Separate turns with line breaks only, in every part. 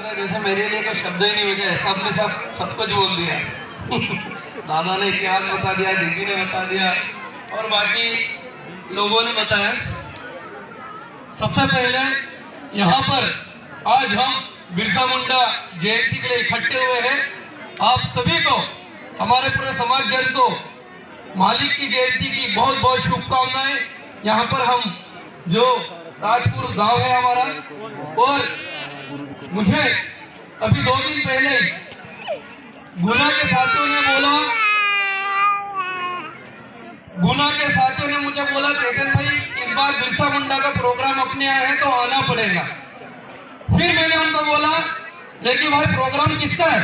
है जैसे मेरे लिए कोई शब्द ही नहीं बचे, सब ने सब कुछ बोल दिया। दादा ने इतिहास बता दिया, दीदी ने बता दिया और बाकी लोगों ने बताया। सबसे पहले यहाँ पर आज हम बिरसा मुंडा जयंती के लिए इकट्ठे हुए हैं। आप सभी को, हमारे पूरे समाज जन को मालिक की जयंती की बहुत बहुत शुभकामनाएं। यहाँ पर हम जो ताजपुर गांव है हमारा, और मुझे अभी 2 दिन पहले गुना के साथियों ने मुझे बोला चेतन भाई इस बार बिरसा मुंडा का प्रोग्राम अपने यहाँ है तो आना पड़ेगा। फिर मैंने उनको बोला लेकिन भाई प्रोग्राम किसका है,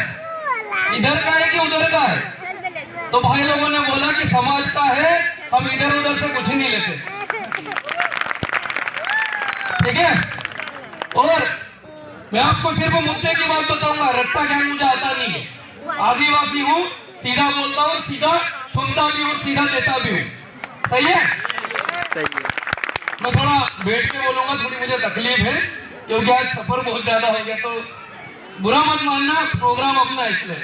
इधर का है कि उधर का है? तो भाई लोगों ने बोला कि समाज का है, हम इधर उधर से कुछ नहीं लेते, ठीक है। और मैं आपको सिर्फ मुद्दे की बात बताऊंगा, रट्टा ज्ञान मुझे आता नहीं है। आदिवासी हूँ, सीधा बोलता हूँ, सीधा सुनता भी हूँ, सीधा देता भी हूँ। सही है?
सही है।
मैं थोड़ा बैठ के बोलूंगा, थोड़ी मुझे तकलीफ है क्योंकि आज सफर बहुत ज्यादा हो गया, तो बुरा मत मानना, प्रोग्राम अपना इसलिए।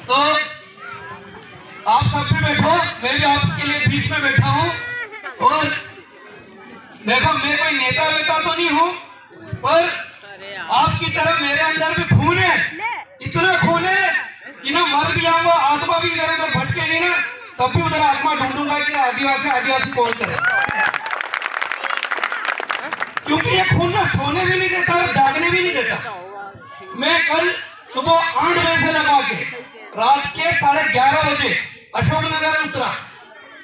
तो आप सब भी बैठो, मैं भी आपके लिए बीच में बैठा हूँ। और देखो मैं कोई नेता वेता तो नहीं हूँ, पर आपकी तरह मेरे अंदर भी खून है, इतना खून है कि ना मर भी जाऊंगा, आत्मा भी इधर उधर भटकेगी ना, तब भी उधर आत्मा ढूंढूंगा कि आदिवासी कौन करे। क्योंकि ये खून ना सोने भी नहीं देता, जागने भी नहीं देता। मैं कल सुबह 8 बजे से लगा के रात के 11:30 बजे अशोकनगर उतरा।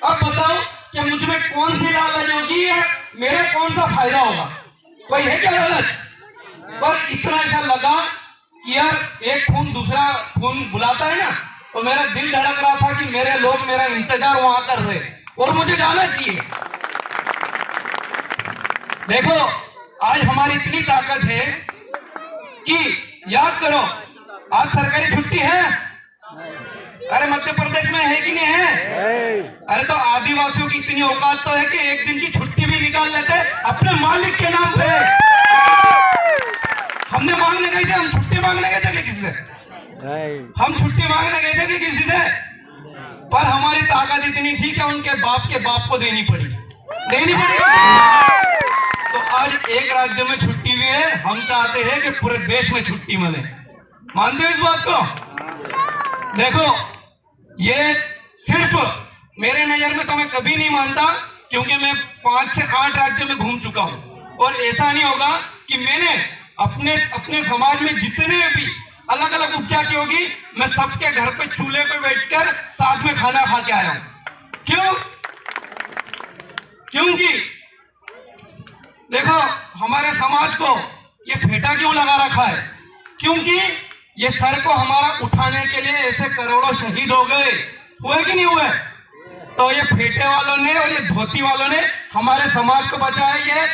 अब बताओ कि मुझ में कौन सी लालच होगी है, मेरा कौन सा फायदा होगा? कोई है क्या लालच? पर इतना ऐसा लगा कि यार एक खून दूसरा खून बुलाता है ना, तो मेरा दिल धड़क रहा था कि मेरे लोग मेरा इंतजार वहां कर रहे और मुझे जाना चाहिए। देखो आज हमारी इतनी ताकत है कि याद करो आज सरकारी छुट्टी है, अरे मध्य प्रदेश में है कि नहीं है? अरे तो आदिवासियों की इतनी औकात तो है कि एक दिन की छुट्टी भी निकाल लेते अपने मालिक के नाम पे। हमने मांगने गए थे, हम छुट्टी मांगने गए थे कि किसी से? हम छुट्टी मांगने गए थे कि किसी से? पर हमारी ताकत इतनी थी कि उनके बाप को देनी पड़ी। तो आज एक राज्य में छुट्टी भी है, हम चाहते हैं कि पूरे देश में छुट्टी मिले। मानते हो इस बात को? देखो ये सिर्फ मेरे नजर में तो मैं कभी नहीं मानता, क्योंकि मैं 5 से 8 राज्यों में घूम चुका हूं। और ऐसा नहीं होगा कि मैंने अपने समाज में जितने भी अलग अलग उपजाति होगी, मैं सबके घर पे चूल्हे पे बैठकर साथ में खाना खा के आया हूं। क्यों? क्योंकि देखो हमारे समाज को ये फेटा क्यों लगा रखा है? क्योंकि ये सर को हमारा उठाने के लिए ऐसे करोड़ों शहीद हो गए, हुए कि नहीं हुए? तो ये फेटे वालों ने और ये धोती वालों ने हमारे समाज को बचाया, ये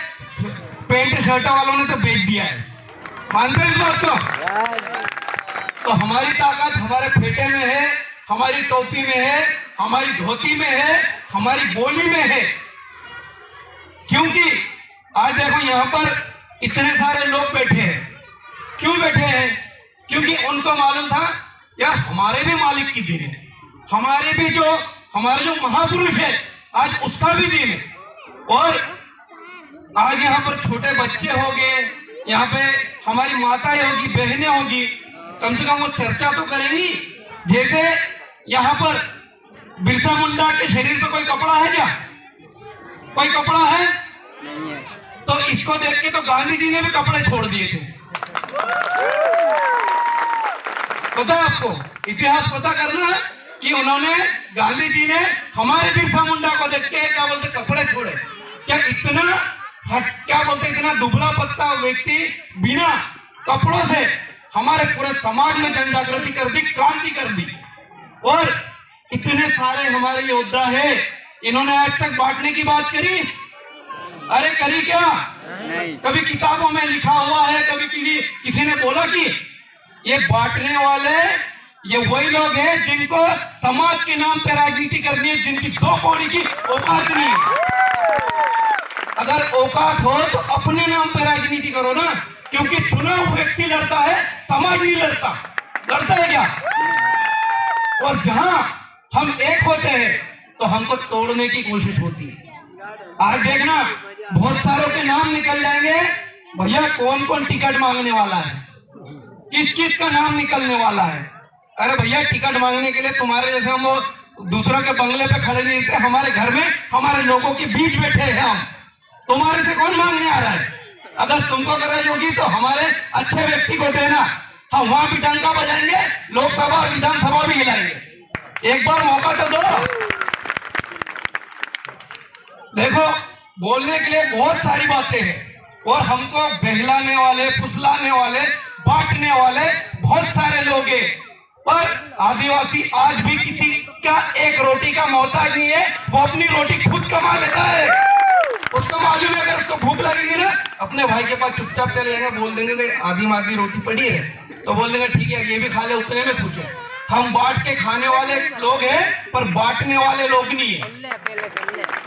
पेंट शर्ट वालों ने तो बेच दिया है। मानते हैं इस बात को? तो हमारी ताकत हमारे फेटे में है, हमारी टोपी में है, हमारी धोती में है, हमारी बोली में है। क्योंकि आज देखो यहाँ पर इतने सारे लोग बैठे हैं। क्यों बैठे हैं? क्योंकि उनको मालूम था यार हमारे भी मालिक की दिन है, हमारे जो महापुरुष है आज उसका भी दिन है। और आज यहाँ पर छोटे बच्चे होंगे, यहाँ पे हमारी माताएं होगी, बहनें होगी, कम से कम वो चर्चा तो करेंगी। जैसे यहाँ पर बिरसा मुंडा के शरीर पे कोई कपड़ा है क्या? कोई कपड़ा है?
नहीं है।
तो इसको देख के तो गांधी जी ने भी कपड़े छोड़ दिए थे। पता है आपको? इतिहास पता करना है कि उन्होंने, गांधी जी ने हमारे बिरसा मुंडा को देख के क्या बोलते कपड़े छोड़े। इतना दुबला पत्ता व्यक्ति बिना कपड़ों से हमारे पूरे समाज में जन जागृति कर दी, क्रांति कर दी। और इतने सारे हमारे योद्धा है, इन्होंने आज तक बांटने की बात करी? अरे करी क्या?
नहीं।
कभी किताबों में लिखा हुआ है, कभी किसी ने बोला कि ये बांटने वाले ये वही लोग हैं जिनको समाज के नाम पे राजनीति करनी है, जिनकी 2 कौड़ी की औकात नहीं है। अगर औकात हो तो अपने नाम पे राजनीति करो ना, क्योंकि चुना हुआ व्यक्ति लड़ता है, समाज नहीं लड़ता। लड़ता है क्या? और जहां हम एक होते हैं तो हमको तोड़ने की कोशिश होती है। आज देखना बहुत सारों के नाम निकल जाएंगे, भैया कौन कौन टिकट मांगने वाला है, किस किस का नाम निकलने वाला है। अरे भैया टिकट मांगने के लिए तुम्हारे जैसे हम वो दूसरों के बंगले पे खड़े नहीं रहते, हमारे घर में हमारे लोगों के बीच बैठे हैं हम। तुम्हारे से कौन मांगने आ रहा है? अगर तुमको गरज होगी तो हमारे अच्छे व्यक्ति को देना, हम वहां भी डंका बजाएंगे, लोकसभा और विधानसभा भी हिलाएंगे। एक बार मौका तो दो। देखो बोलने के लिए बहुत सारी बातें हैं और हमको बहलाने वाले, फुसलाने वाले, बांटने वाले बहुत सारे लोग हैं, पर आदिवासी आज भी किसी का एक रोटी का मोहताज नहीं है। वो अपनी रोटी खुद कमा लेता है। उसको मालूम है अगर उसको भूख लगेगी ना, अपने भाई के पास चुपचाप चले जाएंगे, बोल देंगे आधी माधी रोटी पड़ी है, तो बोल देंगे ठीक है ये भी खा ले, उतने में खुश है। हम बांट के खाने वाले लोग हैं, पर बांटने वाले लोग नहीं है।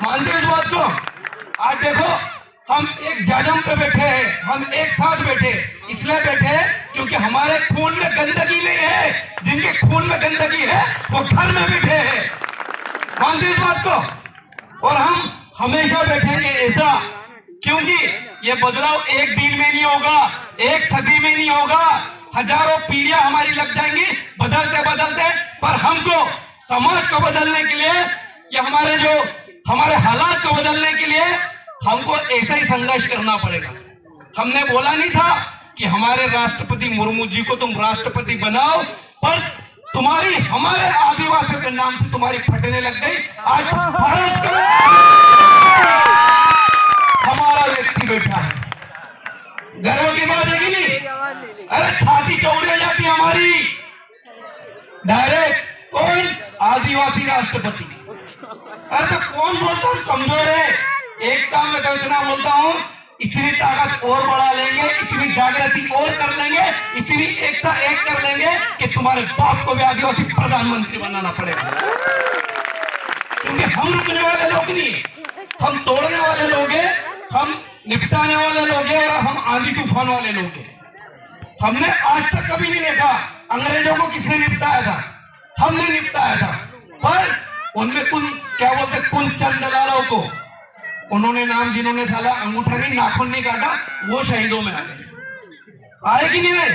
मानते हो इस बात को? आज देखो हम एक जाजम पे बैठे हैं, हम एक साथ बैठे, इसलिए बैठे क्योंकि हमारे खून में गंदगी नहीं है। जिनके खून में गंदगी है वो घर में बैठे हैं। मानते इस बात को? और हम हमेशा बैठेंगे ऐसा, क्योंकि ये बदलाव एक दिन में नहीं होगा, एक सदी में नहीं होगा, हजारों पीढ़ियां हमारी लग जाएंगी बदलते बदलते। पर हमको समाज को बदलने के लिए या हमारे हालात को बदलने के लिए हमको ऐसा ही संघर्ष करना पड़ेगा। हमने बोला नहीं था कि हमारे राष्ट्रपति मुर्मू जी को तुम राष्ट्रपति बनाओ, पर तुम्हारी हमारे आदिवासियों के नाम से तुम्हारी फटने लग गई। आज भारत का हमारा व्यक्ति बैठा है, गर्व की बात है कि नहीं? अरे छाती चौड़ी हो जाती हमारी। डायरेक्ट कौन? आदिवासी राष्ट्रपति। अरे तो कौन बोलता हूँ कमजोर है? एक काम में तो इतना बोलता हूँ, इतनी ताकत और बढ़ा लेंगे, इतनी जागृति और कर लेंगे, इतनी एकता एक कर लेंगे कि तुम्हारे बाप को भी आदिवासी प्रधानमंत्री बनाना पड़ेगा। क्योंकि हम रुकने वाले लोग नहीं, हम तोड़ने वाले लोग हैं, हम निपटाने वाले लोग हैं और हम आंधी तूफान वाले लोग हैं। हमने आज तक कभी नहीं देखा अंग्रेजों को किसने निपटाया था, हमने निपटाया था। पर उनमें क्या बोलते कुन चंद दलालों को, उन्होंने नाम जिन्होंने साला अंगूठा नहीं नाखून नहीं काटा, वो शहीदों में आ गए। आए कि नहीं आए?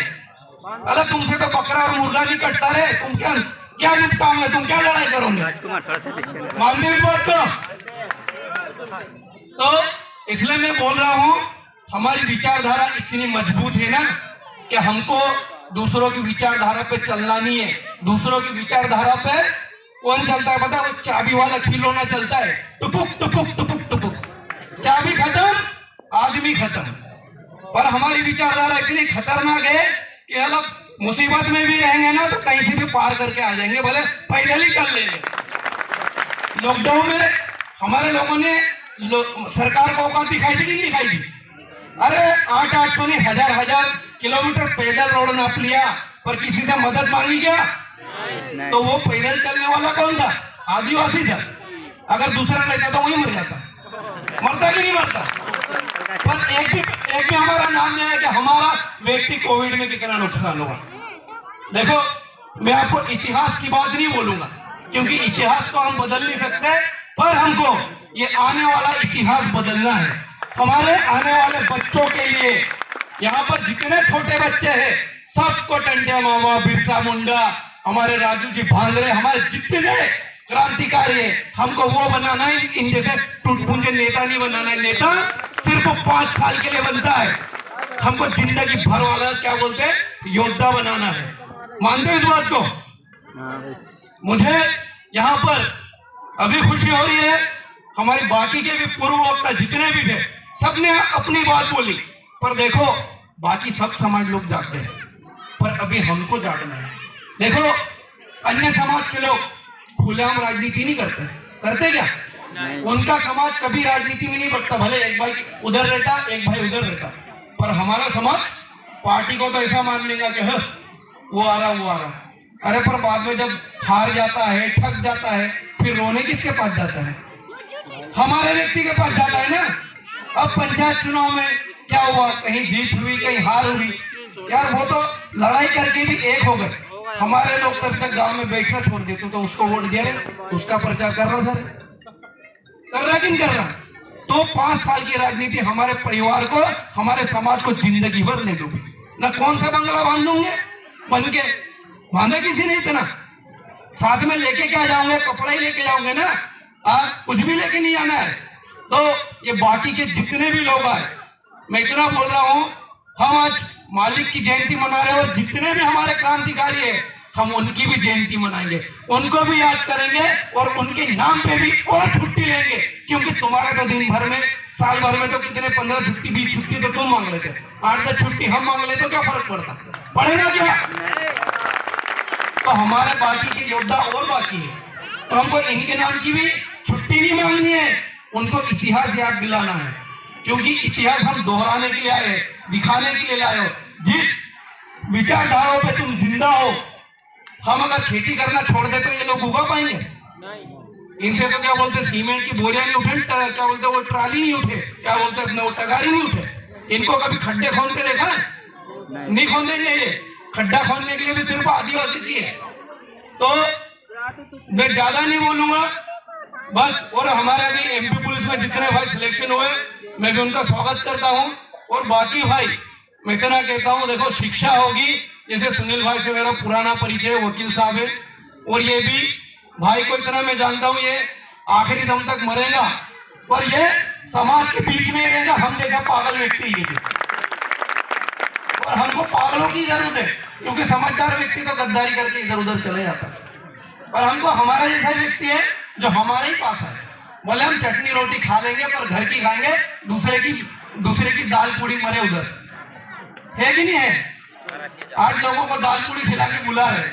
अरे तुमसे तो बकरा और मुर्गा नहीं कटता रहे, तुम क्या निपटाओगे, तुम क्या लड़ाई करोगे? मानते इस बात को? तो इसलिए मैं बोल रहा हूं, हमारी विचारधारा इतनी मजबूत है ना कि हमको दूसरों की विचारधारा पे चलना नहीं है। दूसरों की विचारधारा पे कौन चलता है पता है? वो चाबी वाला खिलौना चलता है, टुपुक टुपुक टुपुक टुपुक, चाबी खत्म, आदमी खत्म। पर हमारी विचारधारा इतनी खतरनाक है कि अलग मुसीबत में भी रहेंगे ना तो कहीं से भी पार करके आ जाएंगे, भले पैदल ही चल लेंगे। लॉकडाउन में हमारे लोगों ने सरकार को औकात दिखाई थी कि नहीं दिखाई थी? अरे 800 नहीं 1000 किलोमीटर पैदल रोड नाप लिया, पर किसी से मदद मांगी क्या? तो वो पैदल चलने वाला कौन था? आदिवासी था। अगर दूसरा रहता तो वही मर जाता। मरता कि नहीं मरता? पर एक भी हमारा नाम नहीं है कि हमारा व्यक्ति कोविड में कितना नुकसान हुआ। देखो मैं आपको इतिहास की बात नहीं बोलूंगा, क्योंकि इतिहास को हम बदल नहीं सकते, पर हमको ये आने वाला इतिहास बदलना है। हमारे आने वाले बच्चों के लिए यहाँ पर जितने छोटे बच्चे हैं सबको टंडे मामा, बिरसा मुंडा, हमारे राजू जी भांगरे, हमारे जितने क्रांतिकारी है, हमको वो बनाना है। इन जैसे टूटपुंजे नेता नहीं बनाना है। नेता सिर्फ 5 साल के लिए बनता है, हमको जिंदगी भर वाला क्या बोलते हैं योद्धा बनाना है। मानते हो इस बात को? मुझे यहाँ पर अभी खुशी हो रही है, हमारी बाकी के भी पूर्व वक्ता जितने भी थे सबने अपनी बात बोली, पर देखो बाकी सब समाज लोग जागते हैं, पर अभी हमको जागना है। देखो अन्य समाज के लोग खुलेआम राजनीति नहीं करते क्या? उनका समाज कभी राजनीति में नहीं बढ़ता, भले एक भाई उधर रहता एक भाई उधर रहता, पर हमारा समाज पार्टी को तो ऐसा मान लेगा कि वो आ रहा। अरे पर बाद में जब हार जाता है, ठग जाता है, फिर रोने किसके पास जाता है? हमारे व्यक्ति के पास जाता है ना। अब पंचायत चुनाव में क्या हुआ, कहीं जीत हुई कहीं हार हुई, यार वो तो लड़ाई करके भी एक हो गए। हमारे लोग तब तक गांव में बैठना छोड़ देते, तो उसको वोट दिया रहे, उसका प्रचार कर रहा सर, कर रहा कि नहीं कर रहा। तो 5 साल की राजनीति हमारे परिवार को, हमारे समाज को जिंदगी भर ले डूबी। ना कौन सा बंगला बांध दूंगे, बन के बांधा किसी ने इतना, साथ में लेके क्या जाओगे, कपड़ा ही लेके जाओगे ना, कुछ भी लेके नहीं आना है। तो ये बाकी के जितने भी लोग आए, मैं इतना बोल रहा हूं, हम आज मालिक की जयंती मना रहे हैं और जितने भी हमारे क्रांतिकारी है हम उनकी भी जयंती मनाएंगे, उनको भी याद करेंगे और उनके नाम पे भी और छुट्टी लेंगे। क्योंकि तुम्हारा तो दिन भर में, साल भर में तो कितने 15 छुट्टी 20 छुट्टी तो तुम मांग लेते, 8-10 छुट्टी हम मांग लेते, तो क्या फर्क पड़ता, पड़ेगा क्या। तो हमारे बाकी के योद्धा और बाकी है, तो हमको इनके नाम की भी छुट्टी नहीं मांगनी है, उनको इतिहास याद दिलाना है। क्योंकि इतिहास हम दोहराने के लिए आए, दिखाने के लिए आए हो। जिस विचारधाराओं पे तुम जिंदा हो, हम अगर खेती करना छोड़ दे तो ये लोग उगा पाएंगे? इनसे तो क्या बोलते, सीमेंट की बोरियां नहीं उठे, क्या बोलते वो ट्राली नहीं उठे, क्या बोलते अपने वो टगारी नहीं उठे। इनको कभी खड्डे खोद के देखा है? नहीं खोदेंगे ये। खड्डा खोदने के लिए भी सिर्फ आदिवासी चाहिए। तो मैं ज्यादा नहीं बोलूंगा बस। और हमारे अभी एमपी पुलिस में जितने भाई सिलेक्शन हुए, मैं भी उनका स्वागत करता हूं। और बाकी भाई मैं इतना कहता हूं, देखो शिक्षा होगी, जैसे सुनील भाई से मेरा पुराना परिचय, वकील साहब है, और ये भी भाई को इतना मैं जानता हूं, ये आखिरी दम तक मरेगा और ये समाज के बीच में रहेगा, हम जैसा पागल व्यक्ति ये भी। और हमको पागलों की जरूरत है, क्योंकि समझदार व्यक्ति तो गद्दारी करके इधर उधर चले जाता है, पर हमको हमारा जैसा व्यक्ति है जो हमारे ही पास है। बोले हम चटनी रोटी खा लेंगे पर घर की खाएंगे, दूसरे की दाल पूड़ी मरे उधर, है कि नहीं है? आज लोगों को दाल पूड़ी खिला के बुला रहे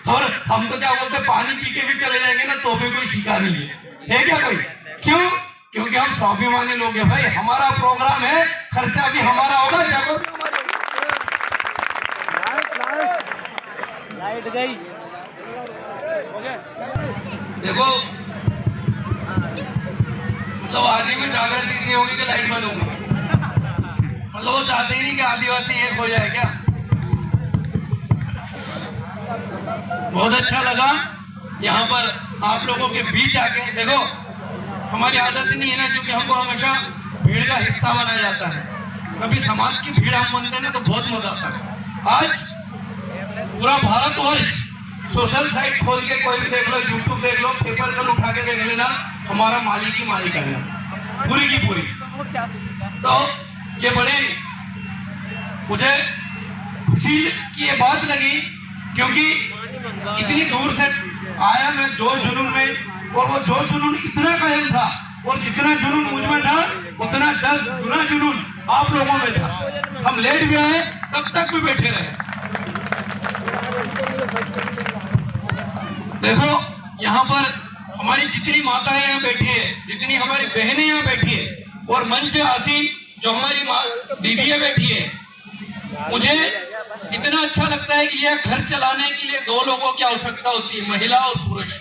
और हम तो क्या बोलते, पानी पी के भी चले जाएंगे ना तो भी कोई शिका नहीं है क्या कोई? क्यों? क्योंकि हम स्वाभिमानी लोग हैं भाई, हमारा प्रोग्राम है, खर्चा भी हमारा होगा, जगह भी हमारी। लाइट गई, देखो मतलब आज ही में जागृति नहीं होगी कि लाइट बंद होगी, मतलब वो चाहते ही नहीं कि आदिवासी एक हो जाए क्या। बहुत अच्छा लगा यहाँ पर आप लोगों के बीच आके। देखो हमारी आदत नहीं है ना, क्योंकि हमको हमेशा भीड़ का हिस्सा बनाया जाता है, कभी समाज की भीड़ हम बनते हैं ना तो बहुत मजा आता है। आज पूरा भारतवर्ष सोशल साइट खोल के कोई भी देख लो, यूट्यूब देख लो, पेपर कल उठा के देख लेना, हमारा मालिक ही मालिक है पूरी की पूरी। तो ये बड़ी मुझे खुशी की ये बात लगी, क्योंकि इतनी दूर से आया मैं जोश जुनून में, और वो जोश जुनून इतना कायम था, और जितना जुनून मुझ में था उतना 10 गुना जुनून आप लोगों में था। हम लेट भी आए तब तक भी बैठे रहे। देखो यहाँ पर हमारी जितनी माताएं यहाँ बैठी है, जितनी हमारी बहनें यहाँ बैठी है, और मंच आसीन जो हमारी दीदियाँ बैठी है, मुझे इतना अच्छा लगता है कि यह घर चलाने के लिए 2 लोगों की आवश्यकता होती है, महिला और पुरुष,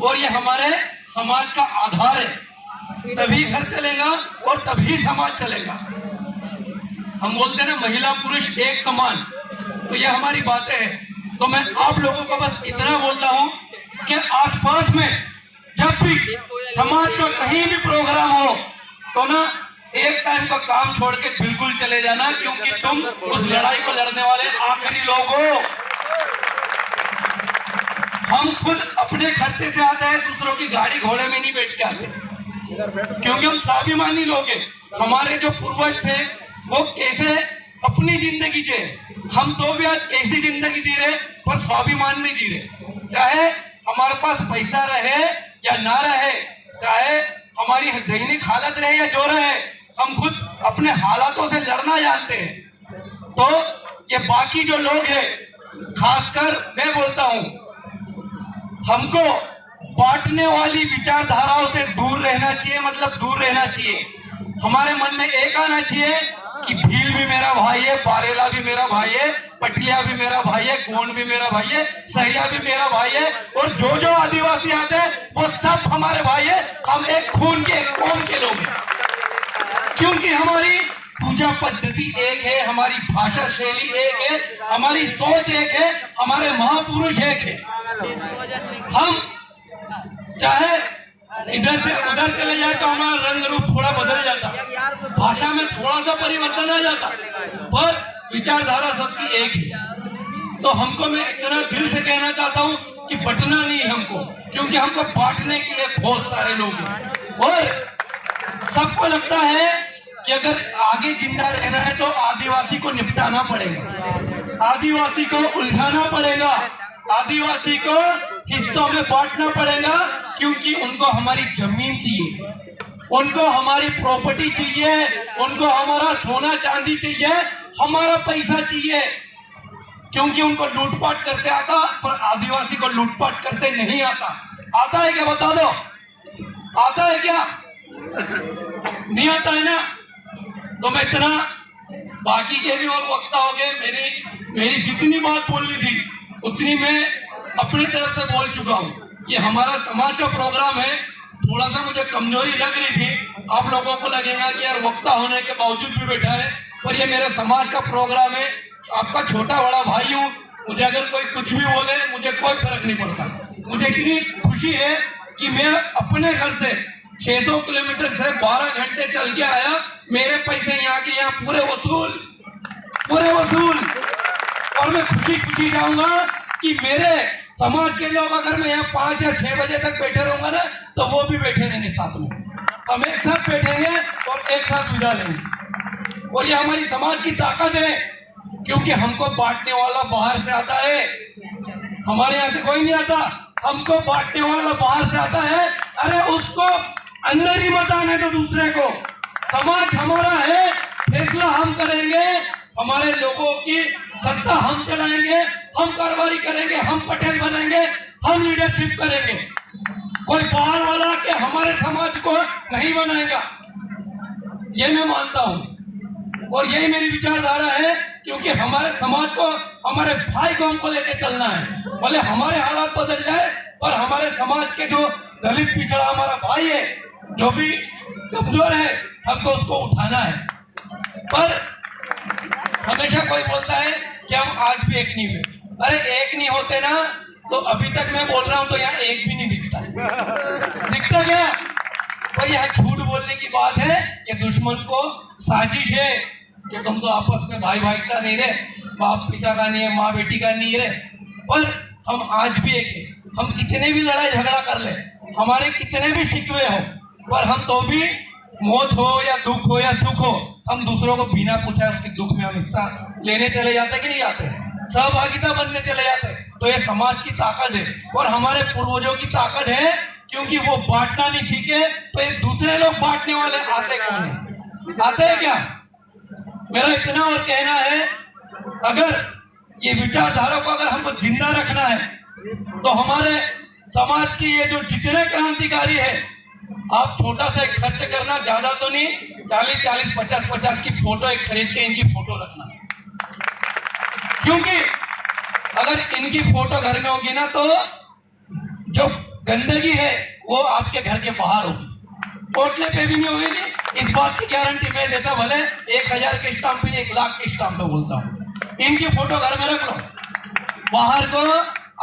और ये हमारे समाज का आधार है। तभी घर चलेगा और तभी समाज चलेगा। हम बोलते हैं ना महिला पुरुष एक समान, तो ये हमारी बातें हैं। तो मैं आप लोगों को बस इतना बोलता हूँ कि आसपास में जब भी समाज का कहीं भी प्रोग्राम हो तो ना एक टाइम का काम छोड़ के बिल्कुल चले जाना, क्योंकि तुम उस लड़ाई को लड़ने वाले आखिरी लोग हो। हम खुद अपने खर्चे से आते हैं, दूसरों की गाड़ी घोड़े में नहीं बैठ के आते, क्योंकि हम स्वाभिमानी लोग हैं। हमारे जो पूर्वज थे वो कैसे अपनी जिंदगी जी, हम तो भी आज कैसी जिंदगी जी रहे पर स्वाभिमान में जी रहे। चाहे हमारे पास पैसा रहे या ना रहे, चाहे हमारी दैनिक हालत रहे या जो रहे, हम खुद अपने हालातों से लड़ना जानते हैं। तो ये बाकी जो लोग हैं, खासकर मैं बोलता हूं, हमको बांटने वाली विचारधाराओं से दूर रहना चाहिए, मतलब दूर रहना चाहिए। हमारे मन में एक आना चाहिए कि भील भी मेरा भाई है, बारेला भी मेरा भाई है, पटिया भी मेरा भाई है, गोंड भी मेरा भाई है, सहिया भी मेरा भाई है, और जो जो आदिवासी आते हैं वो सब हमारे भाई है। हम एक खून के, एक कौम के लोग हैं। क्योंकि हमारी पूजा पद्धति एक है, हमारी भाषा शैली एक है, हमारी सोच एक है, हमारे महापुरुष एक है। हम चाहे इधर से उधर चले जाए तो हमारा रंग रूप थोड़ा बदल जाता, भाषा में थोड़ा सा परिवर्तन आ जाता, पर विचारधारा सबकी एक है। तो हमको, मैं इतना दिल से कहना चाहता हूँ कि बंटना नहीं है हमको, क्योंकि हमको बांटने के लिए बहुत सारे लोग हैं। और सबको लगता है कि अगर आगे जिंदा रहना है तो आदिवासी को निपटाना पड़ेगा, आदिवासी को उलझाना पड़ेगा, आदिवासी को हिस्सों में बांटना पड़ेगा, क्योंकि उनको हमारी जमीन चाहिए, उनको हमारी प्रॉपर्टी चाहिए, उनको हमारा सोना चांदी चाहिए, हमारा पैसा चाहिए, क्योंकि उनको लूटपाट करते आता, पर आदिवासी को लूटपाट करते नहीं आता। आता है क्या, बता दो, आता है क्या? नहीं आता है ना? तो मैं इतना, बाकी के भी और वक्ता हो गए, मेरी जितनी बात बोलनी थी उतनी मैं अपनी तरफ से बोल चुका हूँ। ये हमारा समाज का प्रोग्राम है, थोड़ा सा मुझे कमजोरी लग रही थी, आप लोगों को लगेगा कि यार वक्ता होने के बावजूद भी बैठा है, पर ये मेरे समाज का प्रोग्राम है, आपका छोटा बड़ा भाई हूँ, मुझे अगर कोई कुछ भी बोले मुझे कोई फर्क नहीं पड़ता। मुझे इतनी खुशी है कि मैं अपने घर से 600 किलोमीटर से 12 घंटे चल के आया, मेरे पैसे यहाँ के यहाँ पूरे वसूल, और मैं खुशी खुशी जाऊंगा कि मेरे समाज के लोग, अगर मैं यहाँ 5 या 6 बजे तक बैठे रहूंगा ना, तो वो भी बैठे रहेंगे साथ में, हम एक साथ बैठेंगे और एक साथ बुझा लेंगे। और ये हमारी समाज की ताकत है, क्योंकि हमको बांटने वाला बाहर से आता है, हमारे यहाँ से कोई नहीं आता, हमको बांटने वाला बाहर से आता है। अरे उसको अंदर ही मत आने दो दूसरे को, समाज हमारा है, फैसला हम करेंगे, हमारे लोगों की सत्ता हम चलाएंगे, हम कारोबारी करेंगे, हम पटेल बनेंगे, हम लीडरशिप करेंगे, कोई बाहर वाला के हमारे समाज को नहीं बनाएगा, ये मैं मानता हूँ। और यही मेरी विचारधारा है, क्योंकि हमारे समाज को, हमारे भाई को हमको लेके चलना है, भले हमारे हालात बदल जाए, पर हमारे समाज के जो दलित पिछड़ा हमारा भाई है, जो भी कमजोर है, हमको उसको उठाना है। पर हमेशा कोई बोलता है कि हम आज भी एक नहीं हुए, अरे एक नहीं होते ना तो अभी तक मैं बोल रहा हूं तो यहाँ एक भी नहीं दिखता क्या? तो यह झूठ बोलने की बात है, ये दुश्मन को साजिश है कि तुम तो आपस में भाई भाई का नहीं रहे, बाप पिता का नहीं है, माँ बेटी का नहीं रहे, पर हम आज भी एक है। हम कितने भी लड़ाई झगड़ा कर ले, हमारे कितने भी शिकवे हो, पर हम तो भी मौत हो या दुख हो या सुख हो, हम दूसरों को बिना पूछा उसके दुख में हम हिस्सा लेने चले जाते कि नहीं जाते, सहभागिता बनने चले जाते। तो ये समाज की ताकत है और हमारे पूर्वजों की ताकत है, क्योंकि वो बांटना नहीं सीखे, तो ये दूसरे लोग बांटने वाले आते कौन है? आते हैं क्या? मेरा इतना और कहना है, अगर ये विचारधारा को अगर हमको जिंदा रखना है, तो हमारे समाज की ये जो जितने क्रांतिकारी है, आप छोटा सा एक खर्च करना, ज्यादा तो नहीं, 40-40, 50-50 की फोटो एक खरीद के इनकी फोटो रखना, क्योंकि अगर इनकी फोटो घर में होगी ना, तो जो गंदगी है वो आपके घर के बाहर होगी, पोटले पे भी नहीं होगी। इस बात की गारंटी मैं देता, भले 1000 के स्टाम्प पे, 1 लाख के स्टाम्प पे बोलता हूँ, इनकी फोटो घर में रख लो। बाहर को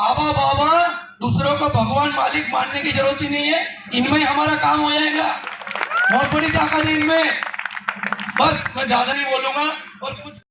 आबा बाबा, दूसरों को भगवान मालिक मानने की जरूरत ही नहीं है, इनमें हमारा काम हो जाएगा। बहुत बड़ी ताकत है इनमें। बस मैं ज्यादा नहीं बोलूंगा और कुछ